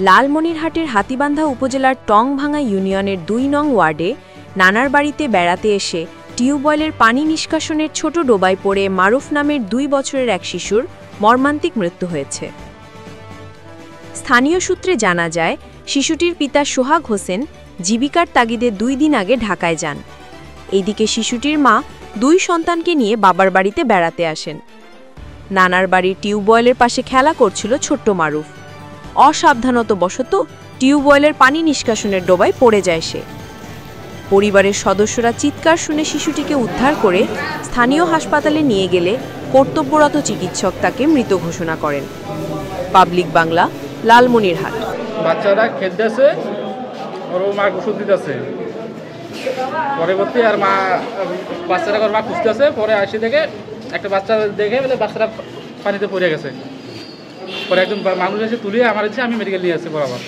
লালমনিরহাটের হাতীবান্ধা উপজেলার টংভাঙা ইউনিয়নের ২ নং ওয়ার্ডে নানার বাড়িতে বেড়াতে এসে টিউবওয়েলের পানি নিষ্কাশনের ছোট ডোবায় পড়ে মারুফ নামের ২ বছরের এক শিশুর মর্মান্তিক মৃত্যু হয়েছে। স্থানীয় সূত্রে জানা যায়, শিশুটির পিতা সোহাগ হোসেন জীবিকার তাগিদে ২ দিন আগে ঢাকায় যান। এইদিকে শিশুটির মা ২ সন্তানকে নিয়ে বাবার বাড়িতে বেড়াতে আসেন। নানার বাড়ির টিউবওয়েলের পাশে খেলা করছিল ছোট্ট মারুফ। অসাবধানতাবশত টিউবওয়েলের পানি নিষ্কাশনের ডোবায় পড়ে যায় সে। পরিবারের সদস্যরা চিৎকার শুনে শিশুটিকে উদ্ধার করে স্থানীয় হাসপাতালে নিয়ে গেলে কর্তব্যরত চিকিৎসক তাকে মৃত ঘোষণা করেন। পাবলিক বাংলা, লালমনিরহাট। বাচ্চারা খেলতেছে, ওর মা ওষুধ দিতেছে, পরবর্তী আর মা বাচ্চারা মা খুঁজতেছে, পরে আসি দেখে একটা বাচ্চা দেখে বলে বাচ্চারা পানিতে পড়ে গেছে। পরে একজন মানুষ এসে তুলিয়ে আমার ইচ্ছে আমি মেডিকেল নিয়ে আসছি বরাবর।